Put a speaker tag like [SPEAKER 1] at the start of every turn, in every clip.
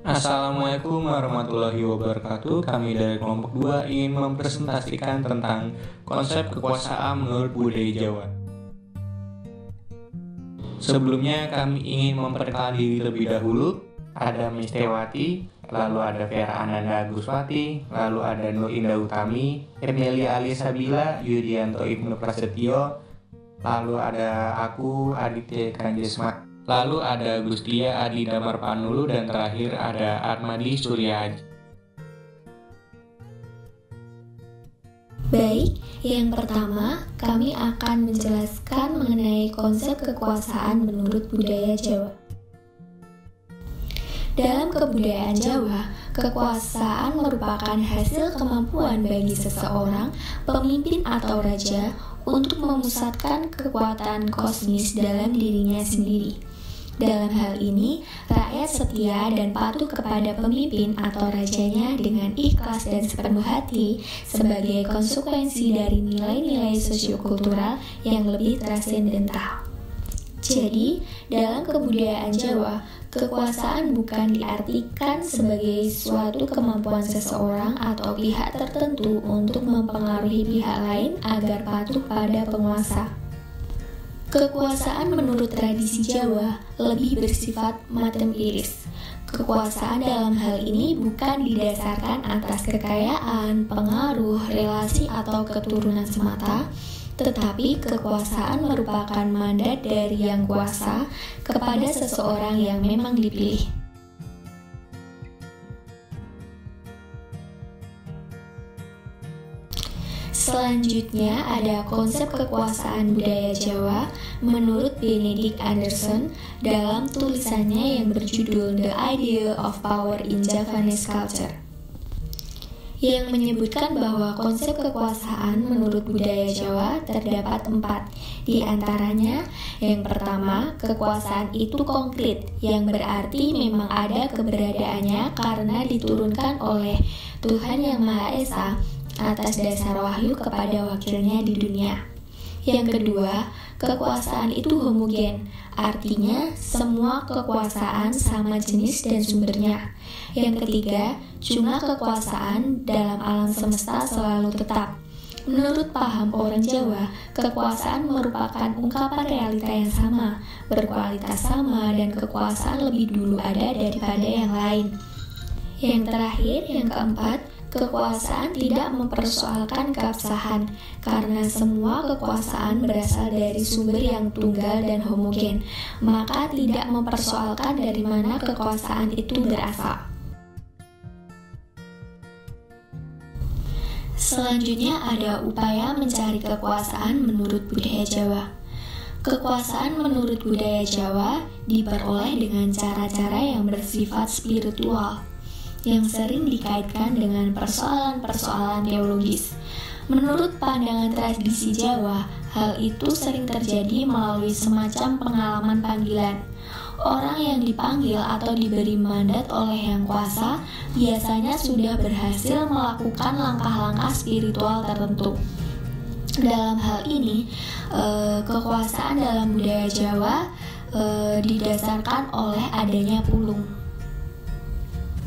[SPEAKER 1] Assalamualaikum warahmatullahi wabarakatuh. Kami dari kelompok 2 ingin mempresentasikan tentang konsep kekuasaan menurut budaya Jawa. Sebelumnya kami ingin memperkenalkan diri lebih dahulu. Ada Mistewati, lalu ada Vera Ananda Aguswati, lalu ada Nur Indah Utami, Emilia Alisabila, Yudianto Ibnu Prasetyo, lalu ada aku Aditya Kanjesma, lalu ada Gustia Adi Damar Panulu, dan terakhir ada Armadi Surya.
[SPEAKER 2] Baik, yang pertama kami akan menjelaskan mengenai konsep kekuasaan menurut budaya Jawa. Dalam kebudayaan Jawa, kekuasaan merupakan hasil kemampuan bagi seseorang, pemimpin atau raja, untuk memusatkan kekuatan kosmis dalam dirinya sendiri. Dalam hal ini, rakyat setia dan patuh kepada pemimpin atau rajanya dengan ikhlas dan sepenuh hati sebagai konsekuensi dari nilai-nilai sosiokultural yang lebih transendental. Jadi, dalam kebudayaan Jawa, kekuasaan bukan diartikan sebagai suatu kemampuan seseorang atau pihak tertentu untuk mempengaruhi pihak lain agar patuh pada penguasa. Kekuasaan menurut tradisi Jawa lebih bersifat materialis. Kekuasaan dalam hal ini bukan didasarkan atas kekayaan, pengaruh, relasi, atau keturunan semata, tetapi kekuasaan merupakan mandat dari yang kuasa kepada seseorang yang memang dipilih. Selanjutnya ada konsep kekuasaan budaya Jawa menurut Benedict Anderson dalam tulisannya yang berjudul The Idea of Power in Javanese Culture, yang menyebutkan bahwa konsep kekuasaan menurut budaya Jawa terdapat 4. Di antaranya, yang pertama, kekuasaan itu konkret, yang berarti memang ada keberadaannya karena diturunkan oleh Tuhan Yang Maha Esa atas dasar wahyu kepada wakilnya di dunia. Yang kedua, kekuasaan itu homogen, artinya semua kekuasaan sama jenis dan sumbernya. Yang ketiga, jumlah kekuasaan dalam alam semesta selalu tetap. Menurut paham orang Jawa, kekuasaan merupakan ungkapan realita yang sama, berkualitas sama, dan kekuasaan lebih dulu ada daripada yang lain. Yang terakhir, yang keempat, kekuasaan tidak mempersoalkan keabsahan, karena semua kekuasaan berasal dari sumber yang tunggal dan homogen, maka tidak mempersoalkan dari mana kekuasaan itu berasal. Selanjutnya ada upaya mencari kekuasaan menurut budaya Jawa. Kekuasaan menurut budaya Jawa diperoleh dengan cara-cara yang bersifat spiritual, yang sering dikaitkan dengan persoalan-persoalan teologis. Menurut pandangan tradisi Jawa, hal itu sering terjadi melalui semacam pengalaman panggilan. Orang yang dipanggil atau diberi mandat oleh Yang Kuasa biasanya sudah berhasil melakukan langkah-langkah spiritual tertentu. Dalam hal ini, kekuasaan dalam budaya Jawa didasarkan oleh adanya pulung.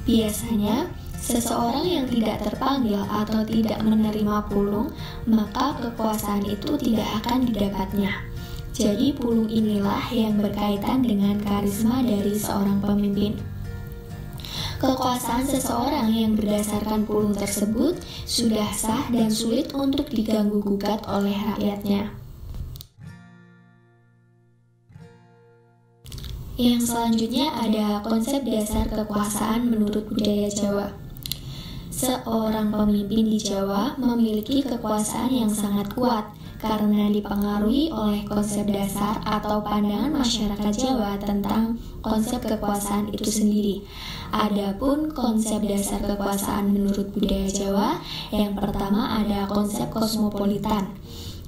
[SPEAKER 2] Biasanya, seseorang yang tidak terpanggil atau tidak menerima pulung, maka kekuasaan itu tidak akan didapatnya. Jadi, pulung inilah yang berkaitan dengan karisma dari seorang pemimpin. Kekuasaan seseorang yang berdasarkan pulung tersebut sudah sah dan sulit untuk diganggu-gugat oleh rakyatnya. Yang selanjutnya ada konsep dasar kekuasaan menurut budaya Jawa. Seorang pemimpin di Jawa memiliki kekuasaan yang sangat kuat karena dipengaruhi oleh konsep dasar atau pandangan masyarakat Jawa tentang konsep kekuasaan itu sendiri. Adapun konsep dasar kekuasaan menurut budaya Jawa, yang pertama ada konsep kosmopolitan,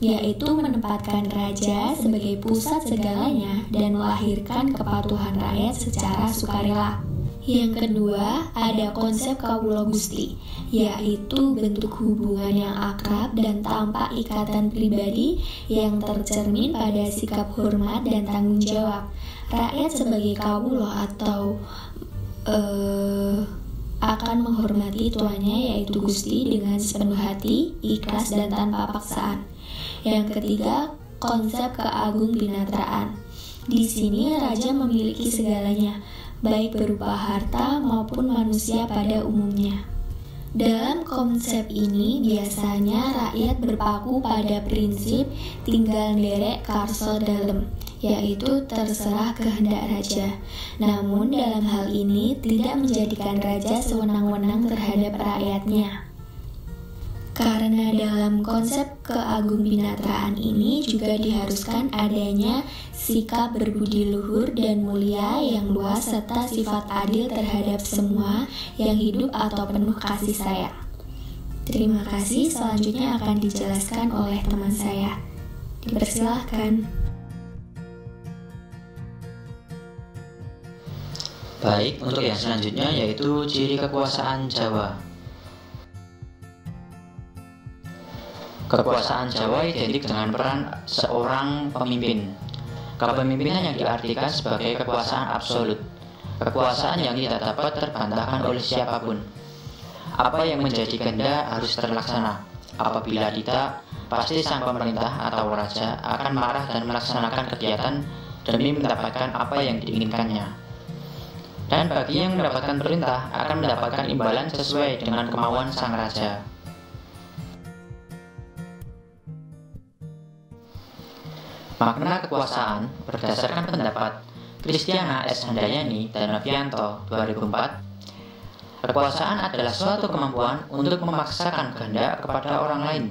[SPEAKER 2] yaitu menempatkan raja sebagai pusat segalanya dan melahirkan kepatuhan rakyat secara sukarela. Yang kedua, ada konsep kawula gusti, yaitu bentuk hubungan yang akrab dan tanpa ikatan pribadi yang tercermin pada sikap hormat dan tanggung jawab. Rakyat sebagai kawula atau akan menghormati tuannya yaitu Gusti dengan sepenuh hati, ikhlas dan tanpa paksaan. Yang ketiga, konsep keagungbinatraan. Di sini raja memiliki segalanya, baik berupa harta maupun manusia pada umumnya. Dalam konsep ini biasanya rakyat berpaku pada prinsip tinggal nderek karso dalem, yaitu terserah kehendak raja. Namun dalam hal ini tidak menjadikan raja sewenang-wenang terhadap rakyatnya. Karena dalam konsep keagungbinatraan ini juga diharuskan adanya sikap berbudi luhur dan mulia yang luas serta sifat adil terhadap semua yang hidup atau penuh kasih sayang. Terima kasih, selanjutnya akan dijelaskan oleh teman saya. Dipersilahkan.
[SPEAKER 3] Baik, untuk yang selanjutnya yaitu ciri kekuasaan Jawa. Kekuasaan Jawa identik dengan peran seorang pemimpin. Kepemimpinan yang diartikan sebagai kekuasaan absolut, kekuasaan yang tidak dapat terbantahkan oleh siapapun. Apa yang menjadi kehendak harus terlaksana. Apabila tidak, pasti sang pemerintah atau raja akan marah dan melaksanakan kegiatan demi mendapatkan apa yang diinginkannya. Dan bagi yang mendapatkan perintah akan mendapatkan imbalan sesuai dengan kemauan sang raja. Makna kekuasaan berdasarkan pendapat Kristiana S. Handayani dan Novianto 2004, kekuasaan adalah suatu kemampuan untuk memaksakan kehendak kepada orang lain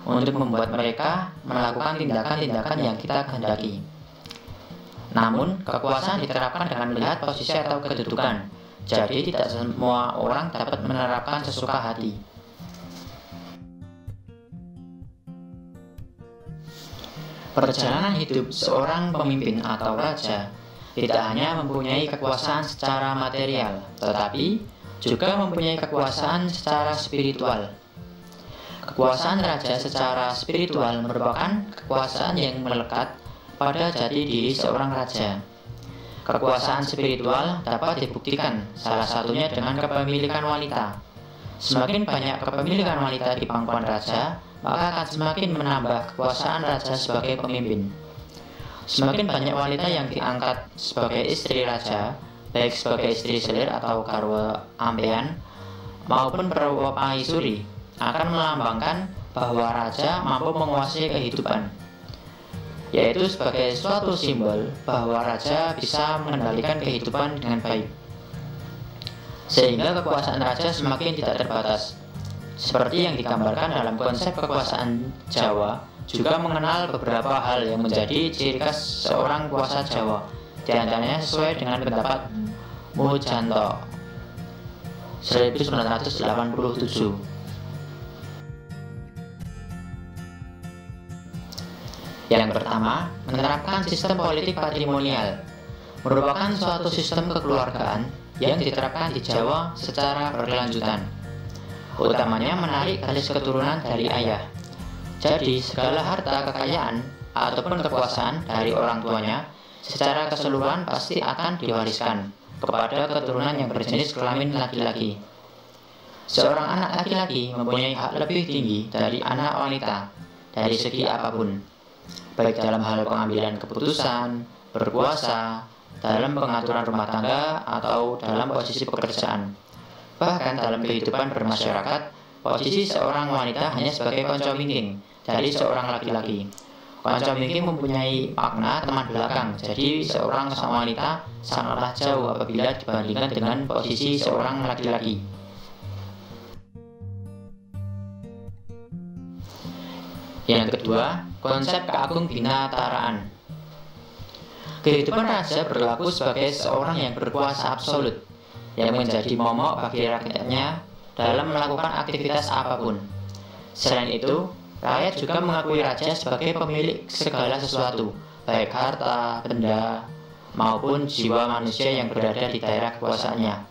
[SPEAKER 3] untuk membuat mereka melakukan tindakan-tindakan yang kita kehendaki. Namun, kekuasaan diterapkan dengan melihat posisi atau kedudukan, jadi tidak semua orang dapat menerapkan sesuka hati. Perjalanan hidup seorang pemimpin atau raja tidak hanya mempunyai kekuasaan secara material, tetapi juga mempunyai kekuasaan secara spiritual. Kekuasaan raja secara spiritual merupakan kekuasaan yang melekat pada jati diri seorang raja. Kekuasaan spiritual dapat dibuktikan salah satunya dengan kepemilikan wanita. Semakin banyak kepemilikan wanita di pangkuan raja, maka akan semakin menambah kekuasaan raja sebagai pemimpin. Semakin banyak wanita yang diangkat sebagai istri raja, baik sebagai istri selir atau karwa ambean maupun permaisuri, akan melambangkan bahwa raja mampu menguasai kehidupan, yaitu sebagai suatu simbol bahwa raja bisa mengendalikan kehidupan dengan baik. Sehingga kekuasaan raja semakin tidak terbatas. Seperti yang digambarkan dalam konsep kekuasaan Jawa, juga mengenal beberapa hal yang menjadi ciri khas seorang kuasa Jawa, di antaranya sesuai dengan pendapat Mujanto 1987. Yang pertama, menerapkan sistem politik patrimonial, merupakan suatu sistem kekeluargaan yang diterapkan di Jawa secara berkelanjutan. Utamanya menarik garis keturunan dari ayah. Jadi, segala harta kekayaan ataupun kekuasaan dari orang tuanya secara keseluruhan pasti akan diwariskan kepada keturunan yang berjenis kelamin laki-laki. Seorang anak laki-laki mempunyai hak lebih tinggi dari anak wanita dari segi apapun, baik dalam hal pengambilan keputusan, berkuasa, dalam pengaturan rumah tangga, atau dalam posisi pekerjaan. Bahkan dalam kehidupan bermasyarakat, posisi seorang wanita hanya sebagai konco-mingking dari seorang laki-laki. Konco-mingking mempunyai makna teman belakang, jadi seorang wanita sangatlah jauh apabila dibandingkan dengan posisi seorang laki-laki. Yang kedua, konsep keagungbinataraan. Kehidupan raja berlaku sebagai seorang yang berkuasa absolut, yang menjadi momok bagi rakyatnya dalam melakukan aktivitas apapun. Selain itu, rakyat juga mengakui raja sebagai pemilik segala sesuatu, baik harta, benda, maupun jiwa manusia yang berada di daerah kekuasaannya,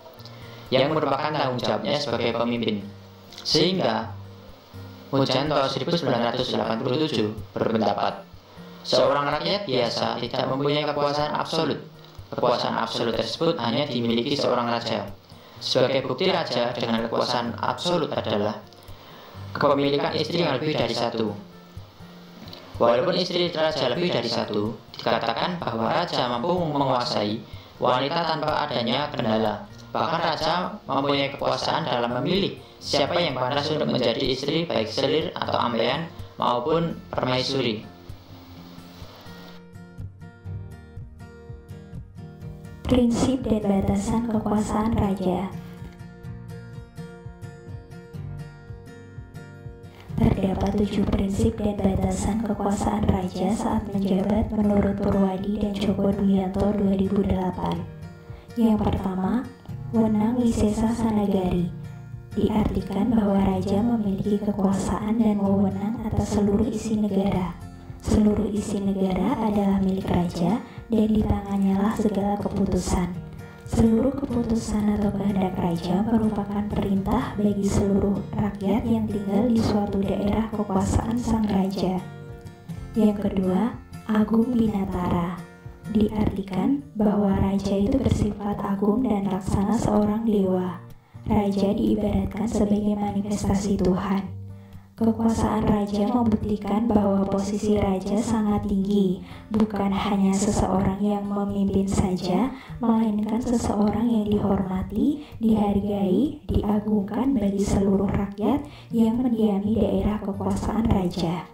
[SPEAKER 3] yang merupakan tanggung jawabnya sebagai pemimpin. Sehingga, Mujanto 1987 berpendapat, seorang rakyat biasa tidak mempunyai kekuasaan absolut. Kekuasaan absolut tersebut hanya dimiliki seorang raja. Sebagai bukti raja dengan kekuasaan absolut adalah kepemilikan istri yang lebih dari satu. Walaupun istri raja lebih dari satu, dikatakan bahwa raja mampu menguasai wanita tanpa adanya kendala. Bahkan raja mempunyai kekuasaan dalam memilih siapa yang pantas untuk menjadi istri, baik selir atau ambeien maupun permaisuri.
[SPEAKER 2] Prinsip dan batasan kekuasaan raja. Terdapat 7 prinsip dan batasan kekuasaan raja saat menjabat menurut Purwadi dan Djoko Dwianto 2008. Yang pertama, wewenang wisesa sanagari. Diartikan bahwa raja memiliki kekuasaan dan wewenang atas seluruh isi negara. Seluruh isi negara adalah milik raja dan di tangannya lah segala keputusan. Seluruh keputusan atau kehendak raja merupakan perintah bagi seluruh rakyat yang tinggal di suatu daerah kekuasaan sang raja. Yang kedua, agung binatara. Diartikan bahwa raja itu bersifat agung dan laksana seorang dewa. Raja diibaratkan sebagai manifestasi Tuhan. Kekuasaan raja membuktikan bahwa posisi raja sangat tinggi, bukan hanya seseorang yang memimpin saja, melainkan seseorang yang dihormati, dihargai, diagungkan bagi seluruh rakyat yang mendiami daerah kekuasaan raja.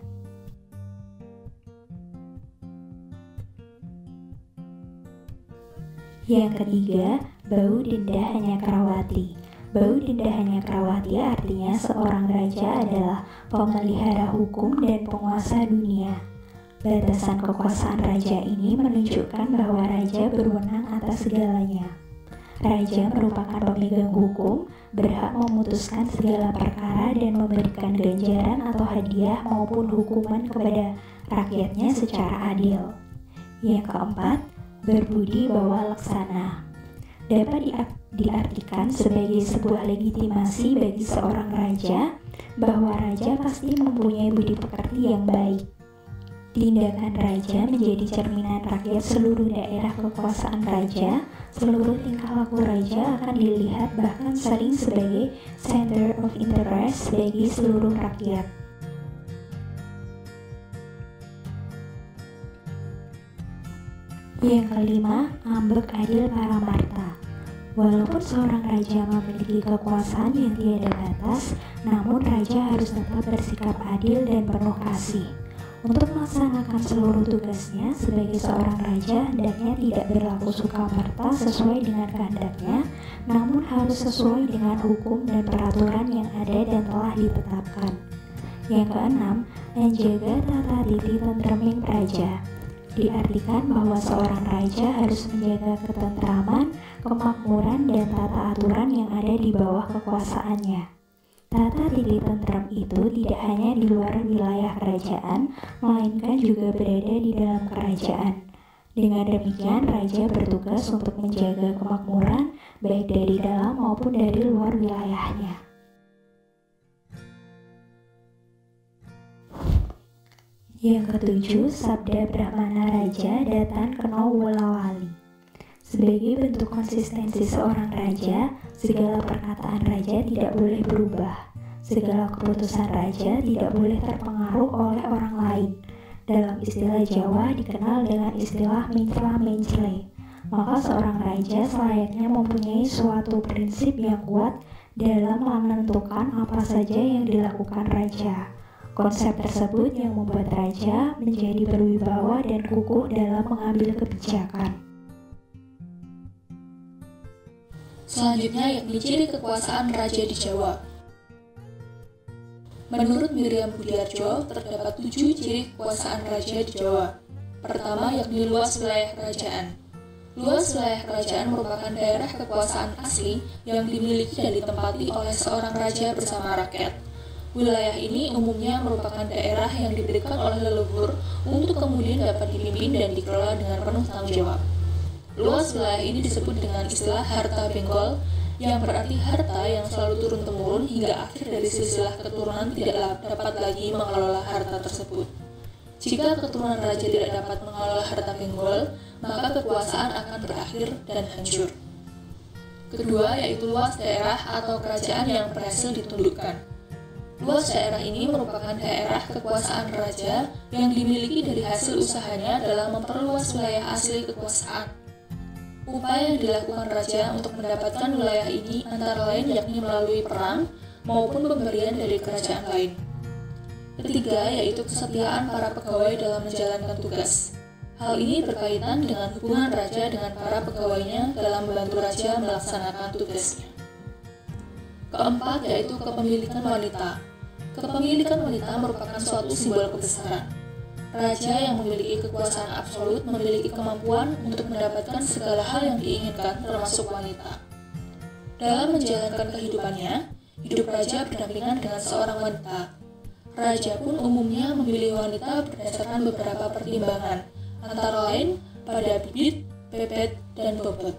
[SPEAKER 2] Yang ketiga, bau denda hanya Krawati. Bau denda hanya Krawati artinya seorang raja adalah pemelihara hukum dan penguasa dunia. Batasan kekuasaan raja ini menunjukkan bahwa raja berwenang atas segalanya. Raja merupakan pemegang hukum, berhak memutuskan segala perkara dan memberikan ganjaran atau hadiah maupun hukuman kepada rakyatnya secara adil. Yang keempat, berbudi bawa laksana. Dapat diartikan sebagai sebuah legitimasi bagi seorang raja bahwa raja pasti mempunyai budi pekerti yang baik. Tindakan raja menjadi cerminan rakyat seluruh daerah kekuasaan raja. Seluruh tingkah laku raja akan dilihat bahkan sering sebagai center of interest bagi seluruh rakyat. Yang kelima, ambek adil paramarta. Walaupun seorang raja memiliki kekuasaan yang tiada batas, namun raja harus tetap bersikap adil dan penuh kasih. Untuk melaksanakan seluruh tugasnya sebagai seorang raja, hendaknya tidak berlaku sukamerta sesuai dengan kehendaknya, namun harus sesuai dengan hukum dan peraturan yang ada dan telah ditetapkan. Yang keenam, menjaga tata titi tentreming praja. Diartikan bahwa seorang raja harus menjaga ketentraman, kemakmuran, dan tata aturan yang ada di bawah kekuasaannya. Tata titi tentram itu tidak hanya di luar wilayah kerajaan, melainkan juga berada di dalam kerajaan. Dengan demikian, raja bertugas untuk menjaga kemakmuran baik dari dalam maupun dari luar wilayahnya. Yang ketujuh, Sabda Brahmana Raja Datan Keno Wolawali. Sebagai bentuk konsistensi seorang raja, segala perkataan raja tidak boleh berubah. Segala keputusan raja tidak boleh terpengaruh oleh orang lain. Dalam istilah Jawa dikenal dengan istilah mencela mencele. Maka seorang raja selayaknya mempunyai suatu prinsip yang kuat dalam menentukan apa saja yang dilakukan raja. Konsep tersebut yang membuat raja menjadi berwibawa dan kukuh dalam mengambil kebijakan.
[SPEAKER 4] Selanjutnya yakni ciri kekuasaan raja di Jawa. Menurut Miriam Budiarjo, terdapat 7 ciri kekuasaan raja di Jawa. Pertama yakni luas wilayah kerajaan. Luas wilayah kerajaan merupakan daerah kekuasaan asli yang dimiliki dan ditempati oleh seorang raja bersama rakyat. Wilayah ini umumnya merupakan daerah yang diberikan oleh leluhur untuk kemudian dapat dipimpin dan dikelola dengan penuh tanggung jawab. Luas wilayah ini disebut dengan istilah harta benggol, yang berarti harta yang selalu turun-temurun hingga akhir dari silsilah keturunan tidak dapat lagi mengelola harta tersebut. Jika keturunan raja tidak dapat mengelola harta benggol, maka kekuasaan akan berakhir dan hancur. Kedua, yaitu luas daerah atau kerajaan yang berhasil ditundukkan. Luas daerah ini merupakan daerah kekuasaan raja yang dimiliki dari hasil usahanya dalam memperluas wilayah asli kekuasaan. Upaya yang dilakukan raja untuk mendapatkan wilayah ini antara lain yakni melalui perang maupun pemberian dari kerajaan lain. Ketiga, yaitu kesetiaan para pegawai dalam menjalankan tugas. Hal ini berkaitan dengan hubungan raja dengan para pegawainya dalam membantu raja melaksanakan tugasnya. Keempat, yaitu kepemilikan wanita. Kepemilikan wanita merupakan suatu simbol kebesaran. Raja yang memiliki kekuasaan absolut memiliki kemampuan untuk mendapatkan segala hal yang diinginkan, termasuk wanita. Dalam menjalankan kehidupannya, hidup raja berdampingan dengan seorang wanita. Raja pun umumnya memilih wanita berdasarkan beberapa pertimbangan, antara lain pada bibit, bebet, dan bobot.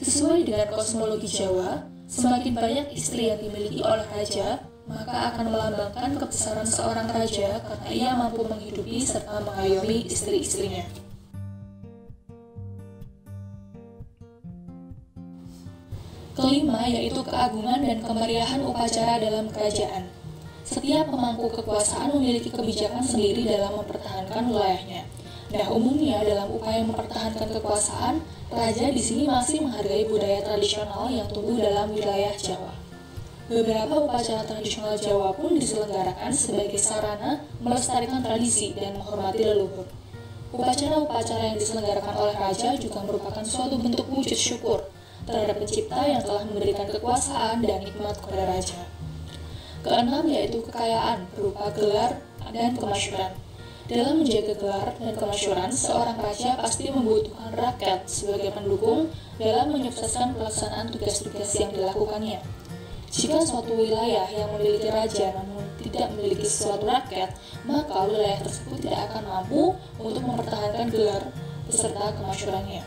[SPEAKER 4] Sesuai dengan kosmologi Jawa, semakin banyak istri yang dimiliki oleh raja, maka akan melambangkan kebesaran seorang raja karena ia mampu menghidupi serta mengayomi istri-istrinya. Kelima, yaitu keagungan dan kemeriahan upacara dalam kerajaan. Setiap pemangku kekuasaan memiliki kebijakan sendiri dalam mempertahankan wilayahnya. Nah, umumnya dalam upaya mempertahankan kekuasaan, raja di sini masih menghargai budaya tradisional yang tumbuh dalam wilayah Jawa. Beberapa upacara tradisional Jawa pun diselenggarakan sebagai sarana melestarikan tradisi dan menghormati leluhur. Upacara-upacara yang diselenggarakan oleh raja juga merupakan suatu bentuk wujud syukur terhadap pencipta yang telah memberikan kekuasaan dan nikmat kepada raja. Keenam, yaitu kekayaan berupa gelar dan kemasyhuran. Dalam menjaga gelar dan kemasyhuran, seorang raja pasti membutuhkan rakyat sebagai pendukung dalam menyukseskan pelaksanaan tugas-tugas yang dilakukannya. Jika suatu wilayah yang memiliki raja namun tidak memiliki suatu rakyat, maka wilayah tersebut tidak akan mampu untuk mempertahankan gelar beserta kemasyhurannya.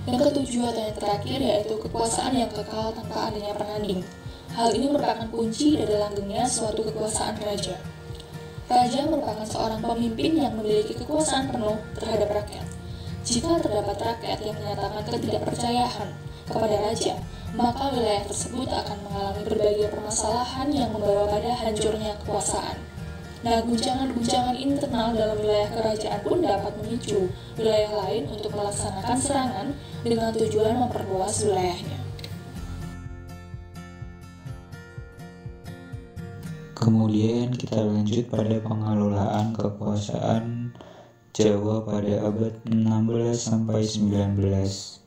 [SPEAKER 4] Yang ketujuh atau yang terakhir yaitu kekuasaan yang kekal tanpa adanya penanding. Hal ini merupakan kunci dari langgengnya suatu kekuasaan raja. Raja merupakan seorang pemimpin yang memiliki kekuasaan penuh terhadap rakyat. Jika terdapat rakyat yang menyatakan ketidakpercayaan kepada raja, maka wilayah tersebut akan mengalami berbagai permasalahan yang membawa pada hancurnya kekuasaan. Nah, guncangan-guncangan internal dalam wilayah kerajaan pun dapat memicu wilayah lain untuk melaksanakan serangan dengan tujuan memperluas wilayahnya.
[SPEAKER 5] Kemudian kita lanjut pada pengelolaan kekuasaan Jawa pada abad 16 sampai 19.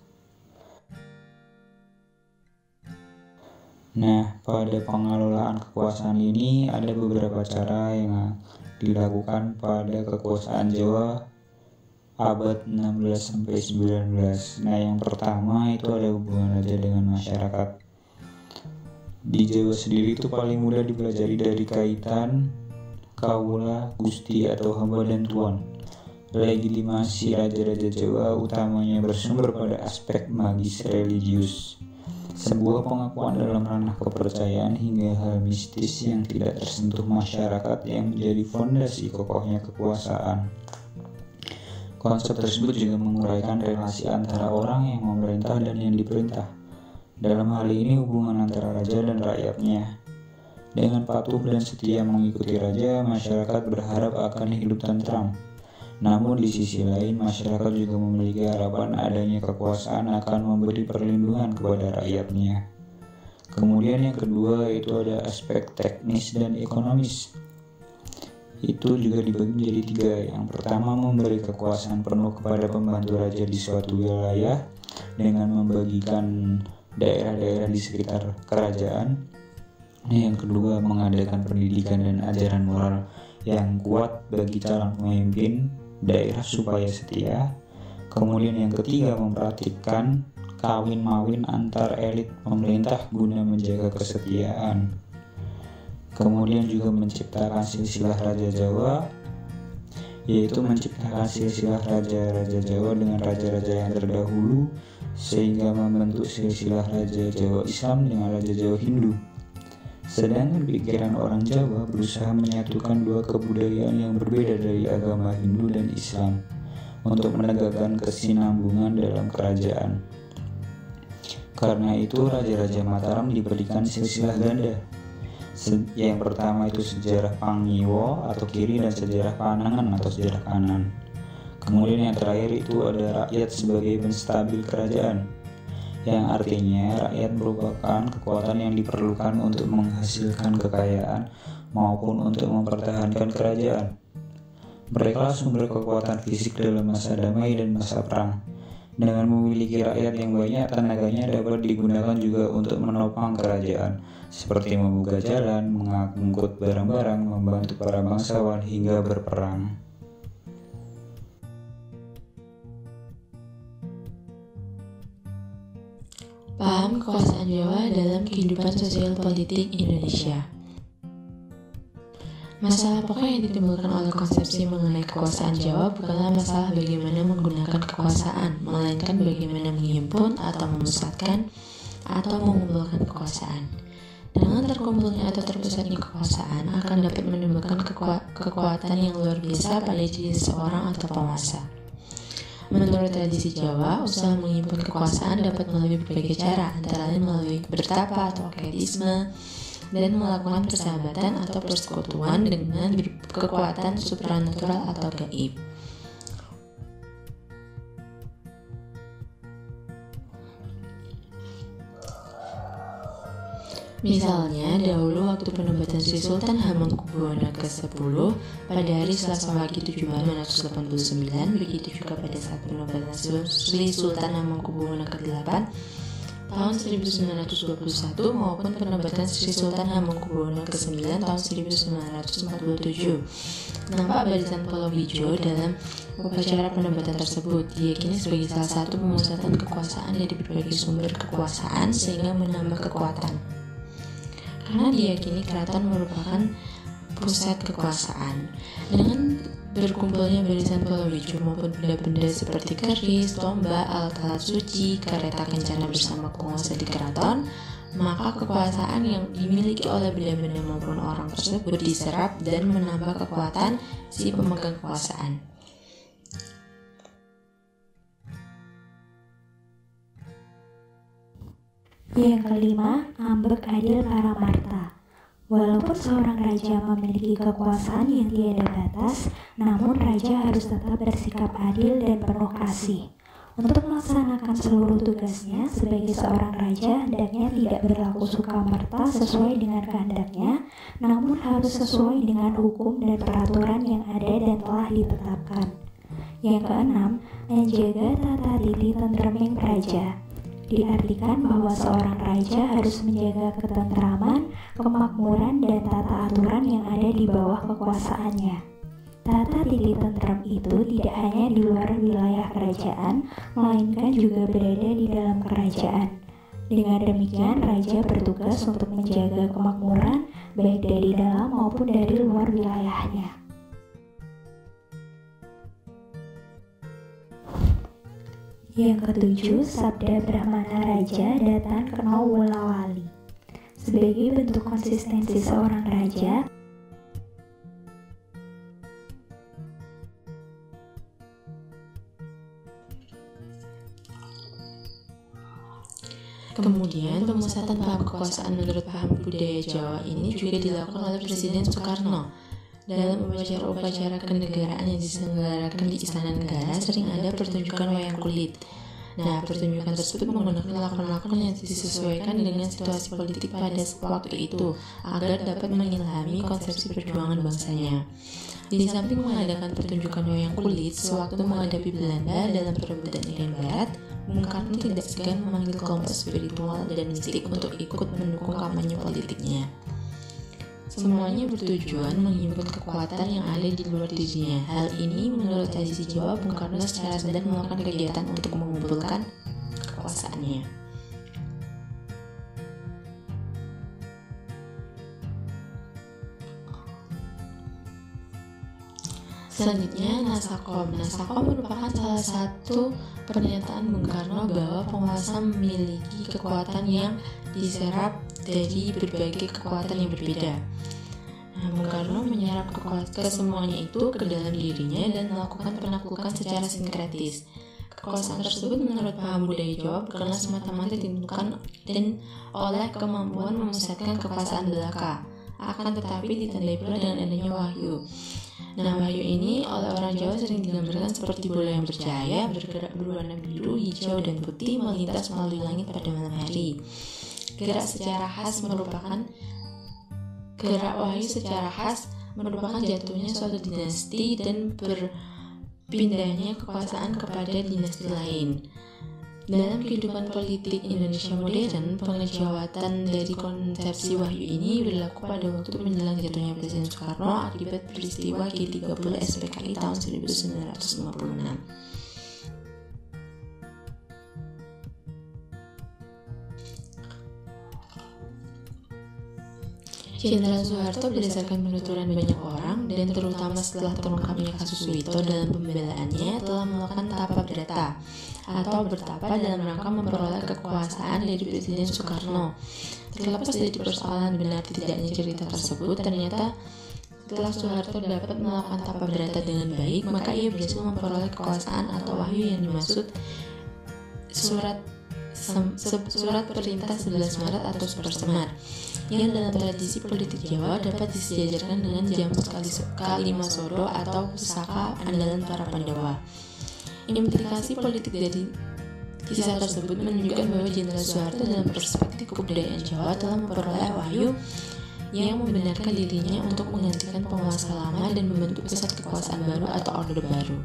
[SPEAKER 5] Nah, pada pengelolaan kekuasaan ini ada beberapa cara yang dilakukan pada kekuasaan Jawa abad 16 sampai 19. Nah, yang pertama itu ada hubungan raja dengan masyarakat. Di Jawa sendiri itu paling mudah dipelajari dari kaitan kaula, gusti atau hamba dan tuan. Legitimasi raja-raja Jawa utamanya bersumber pada aspek magis religius, sebuah pengakuan dalam ranah kepercayaan hingga hal mistis yang tidak tersentuh masyarakat yang menjadi fondasi kokohnya kekuasaan. Konsep tersebut juga menguraikan relasi antara orang yang memerintah dan yang diperintah. Dalam hal ini hubungan antara raja dan rakyatnya. Dengan patuh dan setia mengikuti raja, masyarakat berharap akan hidup tentram. Namun di sisi lain, masyarakat juga memiliki harapan adanya kekuasaan akan memberi perlindungan kepada rakyatnya. Kemudian yang kedua itu ada aspek teknis dan ekonomis. Itu juga dibagi menjadi tiga. Yang pertama, memberi kekuasaan penuh kepada pembantu raja di suatu wilayah dengan membagikan daerah-daerah di sekitar kerajaan. Yang kedua, mengadakan pendidikan dan ajaran moral yang kuat bagi calon pemimpin daerah supaya setia. Kemudian yang ketiga, mempraktikkan kawin-mawin antar elit pemerintah guna menjaga kesetiaan. Kemudian juga menciptakan silsilah Raja Jawa, yaitu menciptakan silsilah raja-raja Jawa dengan raja-raja yang terdahulu sehingga membentuk silsilah Raja Jawa Islam dengan Raja Jawa Hindu. Sedangkan pikiran orang Jawa berusaha menyatukan dua kebudayaan yang berbeda dari agama Hindu dan Islam untuk menegakkan kesinambungan dalam kerajaan. Karena itu Raja-Raja Mataram diberikan silsilah ganda. Yang pertama itu sejarah Pangiwo atau kiri dan sejarah Panangan atau sejarah kanan. Kemudian yang terakhir itu ada rakyat sebagai penstabil kerajaan, yang artinya rakyat merupakan kekuatan yang diperlukan untuk menghasilkan kekayaan maupun untuk mempertahankan kerajaan. Mereka sumber kekuatan fisik dalam masa damai dan masa perang. Dengan memiliki rakyat yang banyak, tenaganya dapat digunakan juga untuk menopang kerajaan, seperti membuka jalan, mengangkut barang-barang, membantu para bangsawan, hingga berperang.
[SPEAKER 6] Paham kekuasaan Jawa dalam kehidupan sosial politik Indonesia. Masalah pokok yang ditimbulkan oleh konsepsi mengenai kekuasaan Jawa bukanlah masalah bagaimana menggunakan kekuasaan, melainkan bagaimana menghimpun atau memusatkan atau mengumpulkan kekuasaan. Dengan terkumpulnya atau terpusatnya kekuasaan akan dapat menimbulkan kekuatan yang luar biasa pada diri seseorang atau penguasa. Menurut tradisi Jawa, usaha menghimpun kekuasaan dapat melalui berbagai cara, antara lain melalui bertapa atau asketisme, dan melakukan persahabatan atau persekutuan dengan kekuatan supranatural atau gaib. Misalnya, dahulu waktu penobatan Sri Sultan Hamengkubuwono ke-10 pada hari Selasa Wage 7 Maret 1989, begitu juga pada saat penobatan Sri Sultan Hamengkubuwono ke-8 tahun 1921 maupun penobatan Sri Sultan Hamengkubuwono ke-9 tahun 1947. Nampak barisan Palawija dalam upacara penobatan tersebut diyakini sebagai salah satu pemusatan kekuasaan dari berbagai sumber kekuasaan sehingga menambah kekuatan. Karena diyakini keraton merupakan pusat kekuasaan. Dengan berkumpulnya barisan Palawija maupun benda-benda seperti keris, tombak, alat-alat suci, kereta kencana bersama penguasa di keraton, maka kekuasaan yang dimiliki oleh benda-benda maupun orang tersebut diserap dan menambah kekuatan si pemegang kekuasaan.
[SPEAKER 2] Yang kelima, ambek adil paramarta. Walaupun seorang raja memiliki kekuasaan yang tiada batas, namun raja harus tetap bersikap adil dan penuh kasih. Untuk melaksanakan seluruh tugasnya sebagai seorang raja, hendaknya tidak berlaku sukamerta sesuai dengan kehendaknya, namun harus sesuai dengan hukum dan peraturan yang ada dan telah ditetapkan. Yang keenam, menjaga tata titi tentreming raja. Diartikan bahwa seorang raja harus menjaga ketentraman, kemakmuran, dan tata aturan yang ada di bawah kekuasaannya. Tata titi tentrem itu tidak hanya di luar wilayah kerajaan, melainkan juga berada di dalam kerajaan. Dengan demikian, raja bertugas untuk menjaga kemakmuran baik dari dalam maupun dari luar wilayahnya. Yang ketujuh, Sabda Brahmana Raja Datan Keno Wulawali. Sebagai bentuk konsistensi seorang raja,
[SPEAKER 6] kemudian pemusatan paham kekuasaan menurut paham budaya Jawa ini juga dilakukan oleh Presiden Soekarno. Dalam upacara-upacara kenegaraan yang diselenggarakan di Istana Negara sering ada pertunjukan wayang kulit. Nah, pertunjukan tersebut menggunakan lakon-lakon yang disesuaikan dengan situasi politik pada waktu itu agar dapat mengilhami konsepsi perjuangan bangsanya. Di samping mengadakan pertunjukan wayang kulit sewaktu menghadapi Belanda dalam perebutan Irian Barat, Bung Karno tidak segan memanggil kelompok spiritual dan mistik untuk ikut mendukung kampanye politiknya. Semuanya bertujuan menghimpun kekuatan yang ada di luar dirinya. Hal ini menurut tradisi Jawa, Bung Karno secara sadar melakukan kegiatan untuk mengumpulkan kekuasaannya. Selanjutnya, Nasakom. Nasakom merupakan salah satu pernyataan Bung Karno bahwa penguasa memiliki kekuatan yang diserap dari berbagai kekuatan yang berbeda. Nah, Bung Karno menyerap kesemuanya itu ke dalam dirinya dan melakukan penaklukan secara sinkretis. Kekuasaan tersebut menurut paham budaya Jawa bukanlah semata-mata ditentukan dan oleh kemampuan memusatkan kekuasaan belaka, akan tetapi ditandai pula dengan adanya wahyu. Nah, wahyu ini oleh orang Jawa sering digambarkan seperti bola yang bercahaya, bergerak berwarna biru, hijau, dan putih, melintas melalui langit pada malam hari. Gerak wahyu secara khas merupakan jatuhnya suatu dinasti dan berpindahnya kekuasaan kepada dinasti lain. Dalam kehidupan politik Indonesia modern, pengejawatan dari konsepsi wahyu ini berlaku pada waktu menjelang jatuhnya Presiden Soekarno akibat peristiwa G30 SPKI tahun 1956. Jenderal Soeharto berdasarkan penuturan banyak orang dan terutama setelah terungkapnya kasus Suwito dalam pembelaannya telah melakukan tapa berata atau bertapa dalam rangka memperoleh kekuasaan dari Presiden Soekarno. Terlepas dari persoalan benar tidaknya cerita tersebut, ternyata setelah Soeharto dapat melakukan tapa berata dengan baik, maka ia berhasil memperoleh kekuasaan atau wahyu yang dimaksud surat perintah 11 Maret atau Super Semar, yang dalam tradisi politik Jawa dapat disejajarkan dengan Jamus Kalimasoro atau pusaka andalan para Pandawa. Implikasi politik dari kisah tersebut menunjukkan bahwa Jenderal Soeharto dalam perspektif kebudayaan Jawa telah memperoleh wahyu yang membenarkan dirinya untuk menggantikan penguasa lama dan membentuk pusat kekuasaan baru atau orde baru.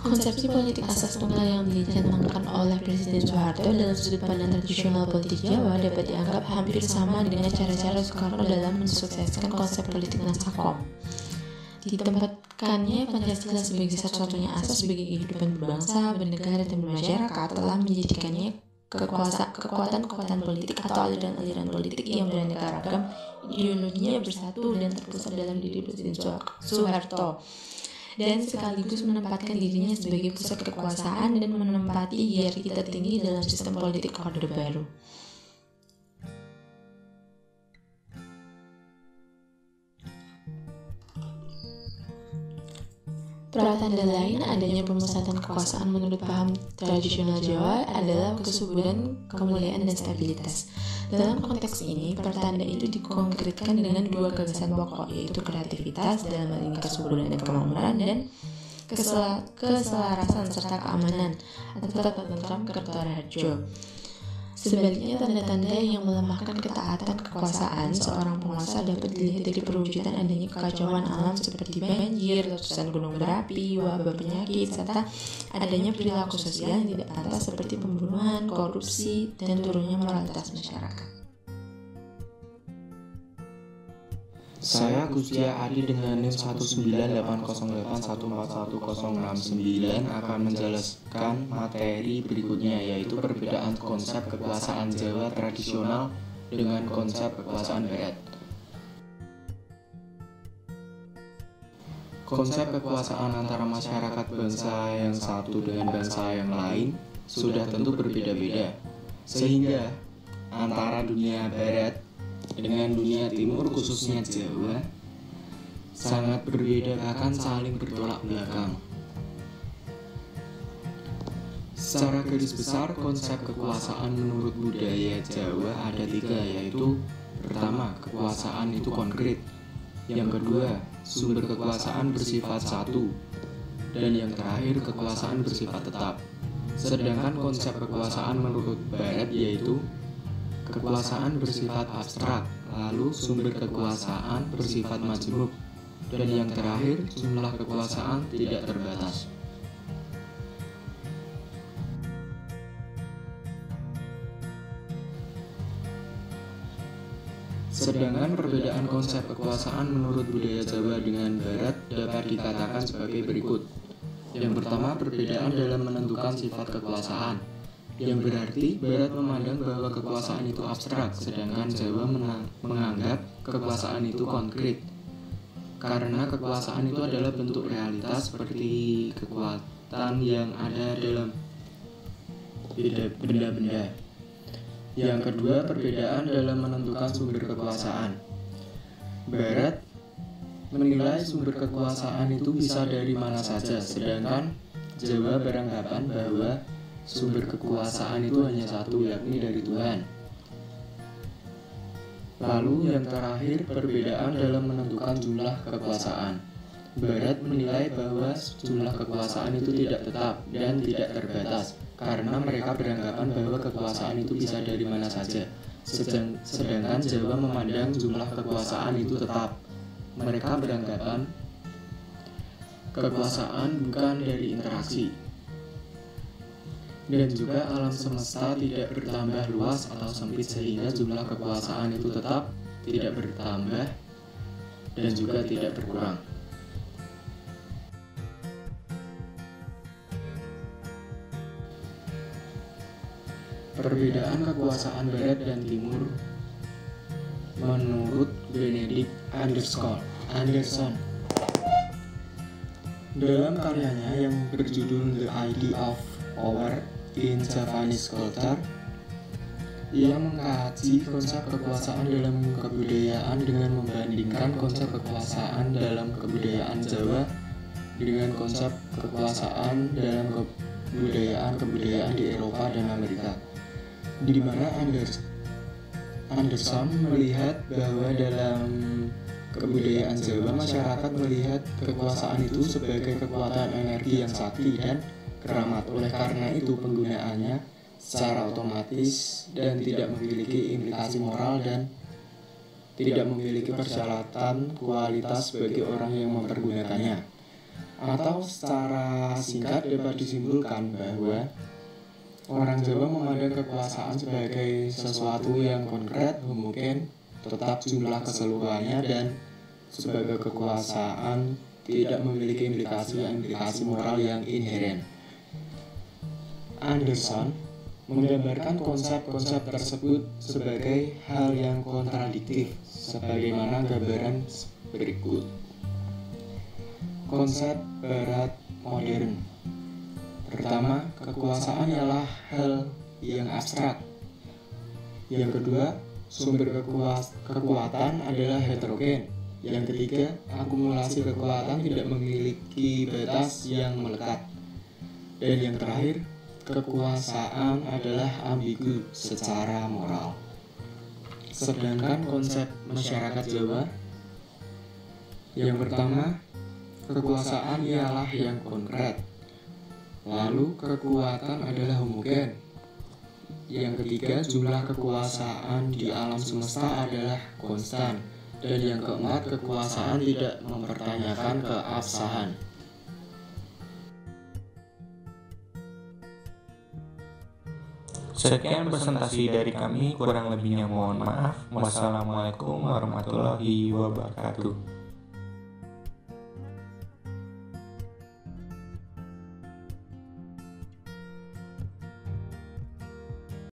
[SPEAKER 6] Konsepsi politik asas tunggal yang dicanangkan oleh Presiden Soeharto dalam sudut pandang tradisional politik Jawa dapat dianggap hampir sama dengan cara-cara Soekarno dalam mensukseskan konsep politik Nasakom. Ditempatkannya Pancasila sebagai satu-satunya asas bagi kehidupan berbangsa, bernegara, dan bermasyarakat telah menjadikannya kekuatan politik atau aliran-aliran politik yang beraneka ragam, ideologinya bersatu dan terpusat dalam diri Presiden Soeharto, dan sekaligus menempatkan dirinya sebagai pusat kekuasaan dan menempati hierarki tertinggi dalam sistem politik orde baru. Pertanda lain adanya pemusatan kekuasaan menurut paham tradisional Jawa adalah kesuburan, kemuliaan, dan stabilitas. Dalam konteks ini, pertanda itu dikonkretkan dengan dua gagasan pokok, yaitu kreativitas dalam hal ini kesuburan dan kemakmuran, dan keselarasan serta keamanan atau tentram Kertaharjo. Sebaliknya, tanda-tanda yang melemahkan ketaatan kekuasaan seorang penguasa dapat dilihat dari perwujudan adanya kekacauan alam seperti banjir, letusan gunung berapi, wabah penyakit, serta adanya perilaku sosial yang tidak pantas seperti pembunuhan, korupsi, dan turunnya moralitas masyarakat.
[SPEAKER 1] Saya Gustia Adi dengan NIM 19808141069 akan menjelaskan materi berikutnya, yaitu perbedaan konsep kekuasaan Jawa tradisional dengan konsep kekuasaan Barat. Konsep kekuasaan antara masyarakat bangsa yang satu dengan bangsa yang lain sudah tentu berbeda-beda, sehingga antara dunia Barat dengan dunia timur khususnya Jawa sangat berbeda, bahkan saling bertolak belakang. Secara garis besar, konsep kekuasaan menurut budaya Jawa ada tiga, yaitu pertama, kekuasaan itu konkret, yang kedua, sumber kekuasaan bersifat satu, dan yang terakhir, kekuasaan bersifat tetap. Sedangkan konsep kekuasaan menurut Barat yaitu kekuasaan bersifat abstrak, lalu sumber kekuasaan bersifat majmuk, dan yang terakhir jumlah kekuasaan tidak terbatas. Sedangkan perbedaan konsep kekuasaan menurut budaya Jawa dengan Barat dapat dikatakan sebagai berikut. Yang pertama, perbedaan dalam menentukan sifat kekuasaan, yang berarti Barat memandang bahwa kekuasaan itu abstrak, sedangkan Jawa menganggap kekuasaan itu konkret. Karena kekuasaan itu adalah bentuk realitas seperti kekuatan yang ada dalam benda-benda. Yang kedua, perbedaan dalam menentukan sumber kekuasaan. Barat
[SPEAKER 7] menilai sumber kekuasaan itu bisa dari mana saja, sedangkan Jawa beranggapan bahwa sumber kekuasaan itu hanya satu, yakni dari Tuhan. Lalu yang terakhir, perbedaan dalam menentukan jumlah kekuasaan. Barat menilai bahwa jumlah kekuasaan itu tidak tetap dan tidak terbatas, karena mereka beranggapan bahwa kekuasaan itu bisa dari mana saja. Sedangkan Jawa memandang jumlah kekuasaan itu tetap. Mereka beranggapan kekuasaan bukan dari interaksi. Dan juga alam semesta tidak bertambah luas atau sempit sehingga jumlah kekuasaan itu tetap tidak bertambah dan juga tidak berkurang. Perbedaan kekuasaan Barat dan Timur menurut Benedict Anderson dalam karyanya yang berjudul The Idea of Power in Javanese Culture, ia mengkaji konsep kekuasaan dalam kebudayaan dengan membandingkan konsep kekuasaan dalam kebudayaan Jawa dengan konsep kekuasaan dalam kebudayaan di Eropa dan Amerika, di mana Anderson melihat bahwa dalam kebudayaan Jawa masyarakat melihat kekuasaan itu sebagai kekuatan energi yang sakti dan keramat. Oleh karena itu penggunaannya secara otomatis dan tidak memiliki implikasi moral dan tidak memiliki persyaratan kualitas bagi orang yang mempergunakannya. Atau secara singkat dapat disimpulkan bahwa orang Jawa memandang kekuasaan sebagai sesuatu yang konkret, homogen, tetap jumlah keseluruhannya, dan sebagai kekuasaan tidak memiliki implikasi moral yang inheren. Anderson menggambarkan konsep-konsep tersebut sebagai hal yang kontradiktif, sebagaimana gambaran berikut. Konsep Barat modern. Pertama, kekuasaan ialah hal yang abstrak. Yang kedua, sumber kekuatan adalah heterogen. Yang ketiga, akumulasi kekuatan tidak memiliki batas yang melekat. Dan yang terakhir, kekuasaan adalah ambigu secara moral. Sedangkan konsep masyarakat Jawa, yang pertama, kekuasaan ialah yang konkret. Lalu kekuatan adalah homogen. Yang ketiga, jumlah kekuasaan di alam semesta adalah konstan. Dan yang keempat, kekuasaan tidak mempertanyakan keabsahan.
[SPEAKER 1] Sekian presentasi dari kami, kurang lebihnya mohon maaf. Wassalamualaikum warahmatullahi wabarakatuh.